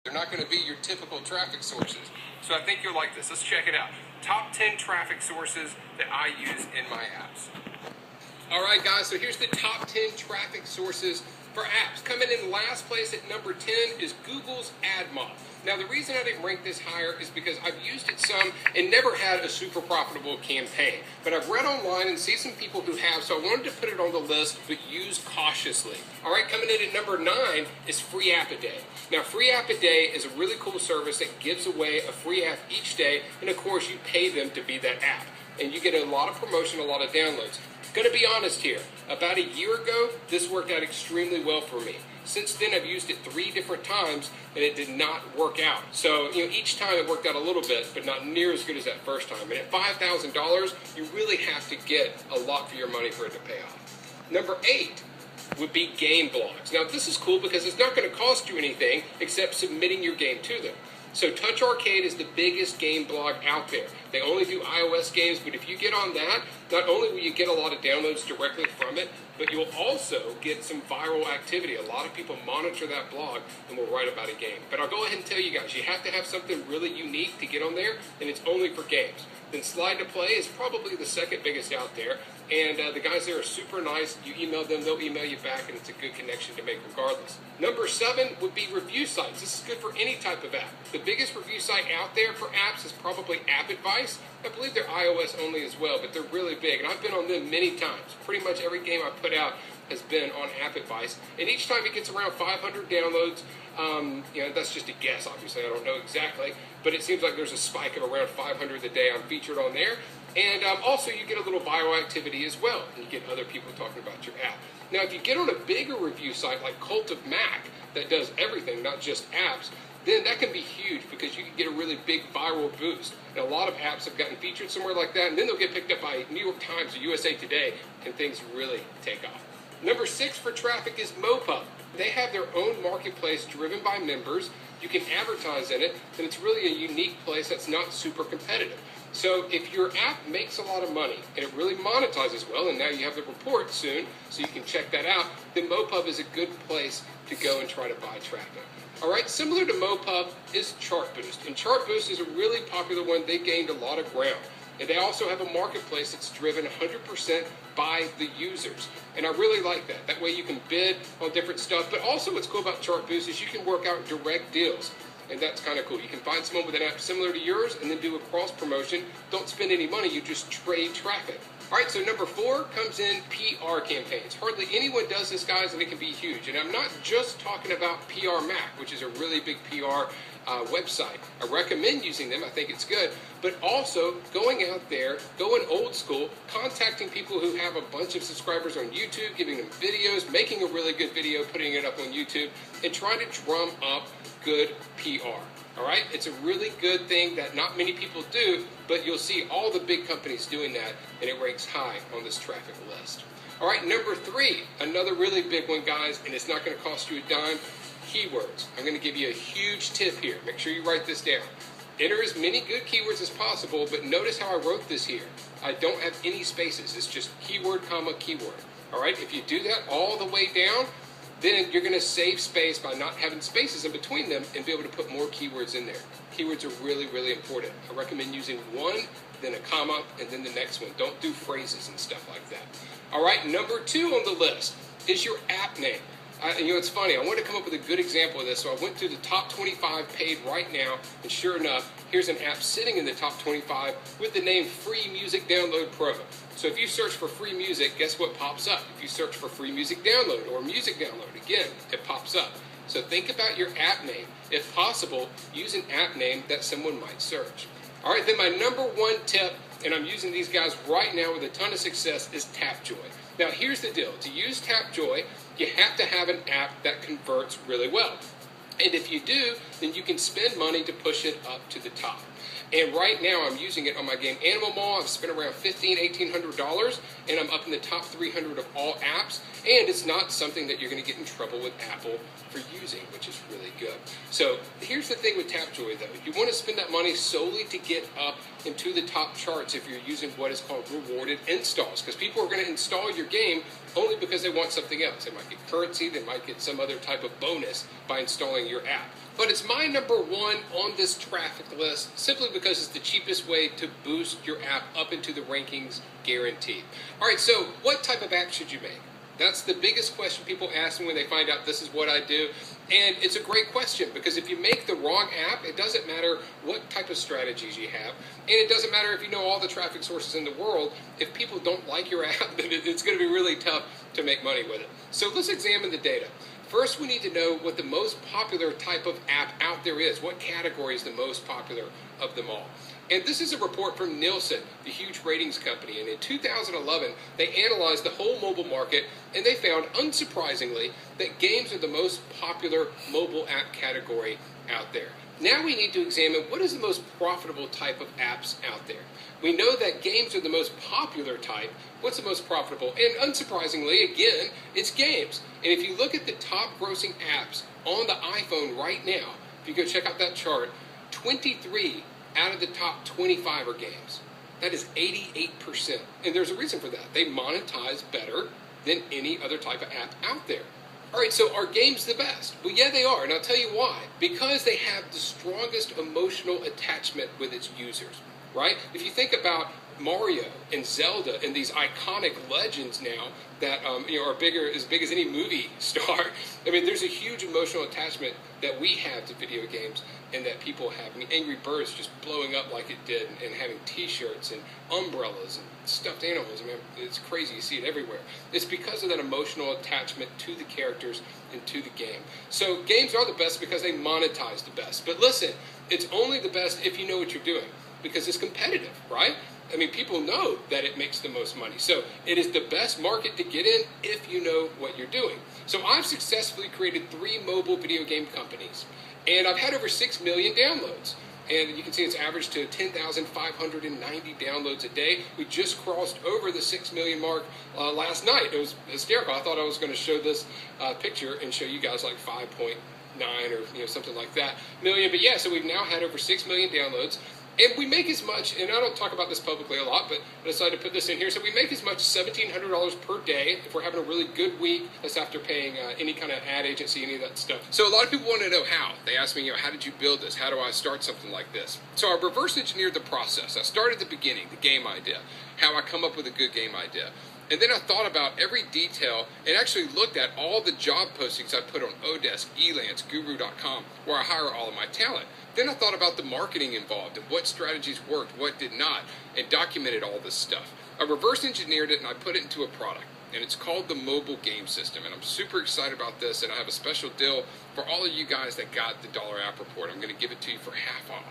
They're not going to be your typical traffic sources. So I think you'll like this. Let's check it out. Top 10 traffic sources that I use in my apps. All right, guys, so here's the top 10 traffic sources for apps. Coming in last place at number 10 is Google's AdMob. Now, the reason I didn't rank this higher is because I've used it some and never had a super profitable campaign. But I've read online and see some people who have, so I wanted to put it on the list, but use cautiously. All right, coming in at number 9 is Free App a Day. Now, Free App a Day is a really cool service that gives away a free app each day, and of course, you pay them to be that app. And you get a lot of promotion, a lot of downloads. Going to be honest here, about a year ago, this worked out extremely well for me. Since then, I've used it 3 different times, and it did not work out. So, each time it worked out a little bit, but not near as good as that first time. And at $5,000, you really have to get a lot for your money for it to pay off. Number 8 would be game blogs. Now, this is cool because it's not going to cost you anything except submitting your game to them. So Touch Arcade is the biggest game blog out there. They only do iOS games, but if you get on that, not only will you get a lot of downloads directly from it, but you'll also get some viral activity. A lot of people monitor that blog and will write about a game. But I'll go ahead and tell you guys, you have to have something really unique to get on there, and it's only for games. Then Slide to Play is probably the second biggest out there, and the guys there are super nice. You email them, they'll email you back, and it's a good connection to make regardless. Number 7 would be review sites. This is good for any type of app. The biggest review site out there for apps is probably App Advice. I believe they're iOS only as well, but they're really big, and I've been on them many times. Pretty much every game I put out has been on App Advice, and each time it gets around 500 downloads. That's just a guess, obviously. I don't know exactly, but it seems like there's a spike of around 500 a day. I'm featured on there, and also you get a little viral activity as well, and you get other people talking about your app. Now, if you get on a bigger review site like Cult of Mac that does everything, not just apps, then that can be huge because you can get a really big viral boost. And a lot of apps have gotten featured somewhere like that, and then they'll get picked up by New York Times or USA Today, and things really take off. Number 6 for traffic is MoPub. They have their own marketplace driven by members. You can advertise in it, and it's really a unique place that's not super competitive. So if your app makes a lot of money and it really monetizes well, and now you have the report soon, so you can check that out, then MoPub is a good place to go and try to buy traffic. All right, similar to MoPub is Chartboost, and Chartboost is a really popular one. They gained a lot of ground. And they also have a marketplace that's driven 100% by the users. And I really like that. That way you can bid on different stuff. But also what's cool about Chartboost is you can work out direct deals. And that's kind of cool. You can find someone with an app similar to yours and then do a cross promotion. Don't spend any money. You just trade traffic. All right, so number 4 comes in PR campaigns. Hardly anyone does this, guys, and it can be huge. And I'm not just talking about PR Mac, which is a really big PR website. I recommend using them. I think it's good. But also going out there, going old school, contacting people who have a bunch of subscribers on YouTube, giving them videos, making a really good video, putting it up on YouTube, and trying to drum up good PR. All right? It's a really good thing that not many people do, but you'll see all the big companies doing that, and it ranks high on this traffic list. All right, number 3, another really big one, guys, and it's not going to cost you a dime. Keywords. I'm going to give you a huge tip here. Make sure you write this down. Enter as many good keywords as possible, but notice how I wrote this here. I don't have any spaces. It's just keyword, comma, keyword. All right? If you do that all the way down, then you're going to save space by not having spaces in between them and be able to put more keywords in there. Keywords are really, really important. I recommend using one, then a comma, and then the next one. Don't do phrases and stuff like that. All right, number 2 on the list is your app name. It's funny. I wanted to come up with a good example of this, so I went through the top 25 paid right now, and sure enough, here's an app sitting in the top 25 with the name Free Music Download Pro. So if you search for free music, guess what pops up? If you search for free music download or music download, again, it pops up. So think about your app name. If possible, use an app name that someone might search. All right, then my number 1 tip, and I'm using these guys right now with a ton of success, is Tapjoy. Now, here's the deal. To use Tapjoy, you have to have an app that converts really well. And if you do, then you can spend money to push it up to the top. And right now, I'm using it on my game Animal Mall. I've spent around $1,500, $1,800, and I'm up in the top 300 of all apps. And it's not something that you're going to get in trouble with Apple for using, which is really good. So here's the thing with Tapjoy, though. You want to spend that money solely to get up into the top charts if you're using what is called rewarded installs, because people are going to install your game only because they want something else. They might get currency, they might get some other type of bonus by installing your app. But it's my number one on this traffic list simply because it's the cheapest way to boost your app up into the rankings, guaranteed. All right, so what type of app should you make? That's the biggest question people ask me when they find out this is what I do. And it's a great question, because if you make the wrong app, it doesn't matter what type of strategies you have. And it doesn't matter if you know all the traffic sources in the world. If people don't like your app, then it's going to be really tough to make money with it. So let's examine the data. First, we need to know what the most popular type of app out there is. What category is the most popular of them all? And this is a report from Nielsen, the huge ratings company. And in 2011, they analyzed the whole mobile market, and they found, unsurprisingly, that games are the most popular mobile app category out there. Now we need to examine what is the most profitable type of apps out there. We know that games are the most popular type. What's the most profitable? And unsurprisingly, again, it's games. And if you look at the top grossing apps on the iPhone right now, if you go check out that chart, 23 out of the top 25 are games. That is 88%. And there's a reason for that. They monetize better than any other type of app out there. All right, so are games the best? Well, yeah, they are, and I'll tell you why. Because they have the strongest emotional attachment with its users, right? If you think about Mario and Zelda and these iconic legends now that are as big as any movie star. I mean, there's a huge emotional attachment that we have to video games and that people have. I mean, Angry Birds just blowing up like it did, and having T-shirts and umbrellas and stuffed animals. I mean, it's crazy. You see it everywhere. It's because of that emotional attachment to the characters and to the game. So games are the best because they monetize the best. But listen, it's only the best if you know what you're doing, because it's competitive, right? I mean, people know that it makes the most money. So it is the best market to get in if you know what you're doing. So I've successfully created 3 mobile video game companies, and I've had over 6 million downloads. And you can see it's averaged to 10,590 downloads a day. We just crossed over the 6 million mark last night. It was hysterical. I thought I was going to show this picture and show you guys like 5.9 or something like that million. But yeah, so we've now had over 6 million downloads. And we make as much, and I don't talk about this publicly a lot, but I decided to put this in here. So we make as much as $1,700 per day if we're having a really good week. That's after paying any kind of ad agency, any of that stuff. So a lot of people want to know how. They ask me, how did you build this? How do I start something like this? So I reverse engineered the process. I started at the beginning, the game idea, how I come up with a good game idea. And then I thought about every detail and actually looked at all the job postings I put on Odesk, Elance, Guru.com, where I hire all of my talent. Then I thought about the marketing involved and what strategies worked, what did not, and documented all this stuff. I reverse engineered it and I put it into a product, and it's called the Mobile Game System. And I'm super excited about this, and I have a special deal for all of you guys that got the Dollar App Report. I'm going to give it to you for half off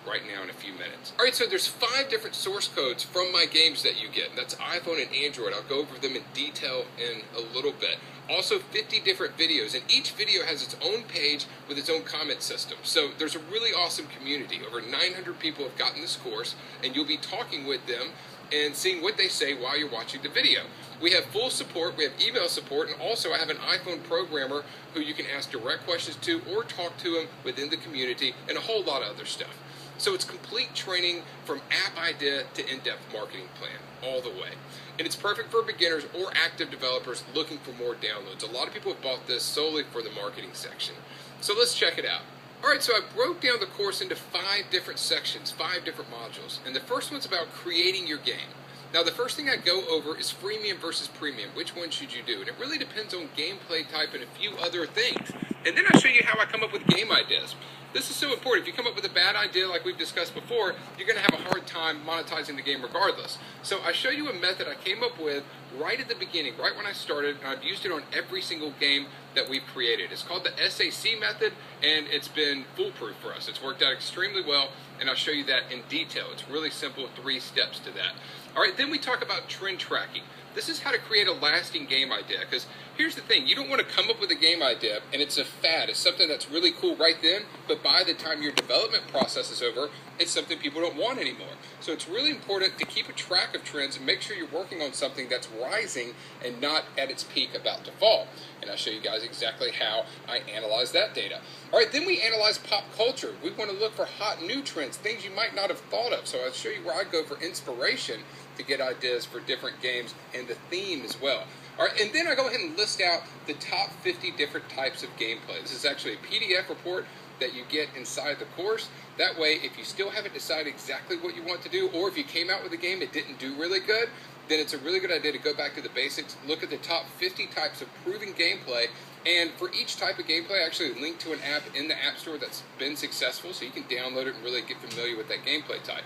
right now in a few minutes. All right, so there's 5 different source codes from my games that you get. That's iPhone and Android. I'll go over them in detail in a little bit. Also 50 different videos, and each video has its own page with its own comment system. So there's a really awesome community. Over 900 people have gotten this course, and you'll be talking with them and seeing what they say while you're watching the video. We have full support, we have email support, and also I have an iPhone programmer who you can ask direct questions to or talk to him within the community, and a whole lot of other stuff. So it's complete training from app idea to in-depth marketing plan, all the way. And it's perfect for beginners or active developers looking for more downloads. A lot of people have bought this solely for the marketing section. So let's check it out. All right, so I broke down the course into 5 different sections, 5 different modules. And the first one's about creating your game. Now, the first thing I go over is freemium versus premium. Which one should you do? And it really depends on gameplay type and a few other things. And then I show you how I come up with game ideas. This is so important. If you come up with a bad idea like we've discussed before, you're going to have a hard time monetizing the game regardless. So I show you a method I came up with right at the beginning, right when I started, and I've used it on every single game that we've created. It's called the SAC method, and it's been foolproof for us. It's worked out extremely well, and I'll show you that in detail. It's really simple, 3 steps to that. All right, then we talk about trend tracking. This is how to create a lasting game idea, because here's the thing. You don't want to come up with a game idea, and it's a fad. It's something that's really cool right then, but by the time your development process is over, it's something people don't want anymore. So it's really important to keep a track of trends and make sure you're working on something that's rising and not at its peak about to fall. And I'll show you guys exactly how I analyze that data. All right, then we analyze pop culture. We want to look for hot new trends, things you might not have thought of. So I'll show you where I go for inspiration to get ideas for different games and the theme as well. All right, and then I go ahead and list out the top 50 different types of gameplay. This is actually a PDF report that you get inside the course. That way, if you still haven't decided exactly what you want to do, or if you came out with a game that didn't do really good, then it's a really good idea to go back to the basics, look at the top 50 types of proven gameplay, and for each type of gameplay, I actually link to an app in the App Store that's been successful, so you can download it and really get familiar with that gameplay type.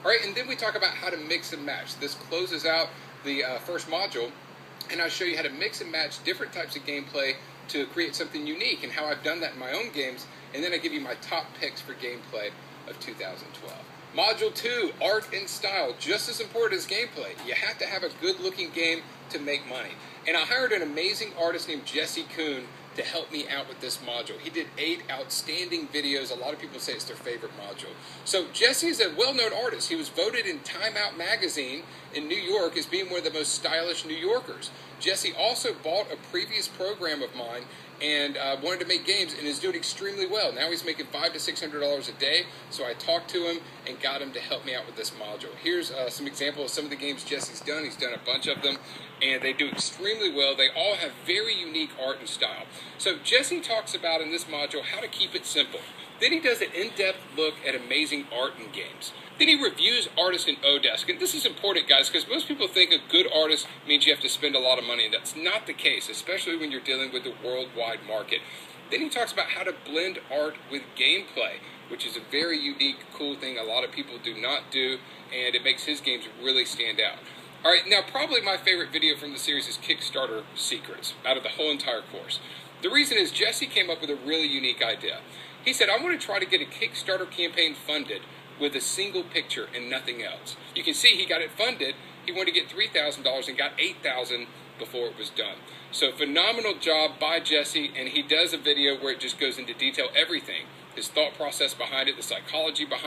All right, and then we talk about how to mix and match. This closes out the first module, and I'll show you how to mix and match different types of gameplay to create something unique and how I've done that in my own games, and then I give you my top picks for gameplay of 2012. Module 2, art and style, just as important as gameplay. You have to have a good-looking game to make money. And I hired an amazing artist named Jesse Kuhn to help me out with this module. He did 8 outstanding videos. A lot of people say it's their favorite module. So Jesse is a well-known artist. He was voted in Time Out magazine in New York as being one of the most stylish New Yorkers. Jesse also bought a previous program of mine and wanted to make games and is doing extremely well. Now he's making $500 to $600 a day, so I talked to him and got him to help me out with this module. Here's some examples of some of the games Jesse's done. He's done a bunch of them, and they do extremely well. They all have very unique art and style. So Jesse talks about in this module how to keep it simple. Then he does an in-depth look at amazing art in games. Then he reviews artists in Odesk. And this is important, guys, because most people think a good artist means you have to spend a lot of money, and that's not the case, especially when you're dealing with the worldwide market. Then he talks about how to blend art with gameplay, which is a very unique, cool thing a lot of people do not do, and it makes his games really stand out. All right, now probably my favorite video from the series is Kickstarter Secrets, out of the whole entire course. The reason is Jesse came up with a really unique idea. He said, I want to try to get a Kickstarter campaign funded with a single picture and nothing else. You can see he got it funded. He wanted to get $3,000 and got $8,000 before it was done. So phenomenal job by Jesse, and he does a video where it just goes into detail everything. His thought process behind it, the psychology behind it.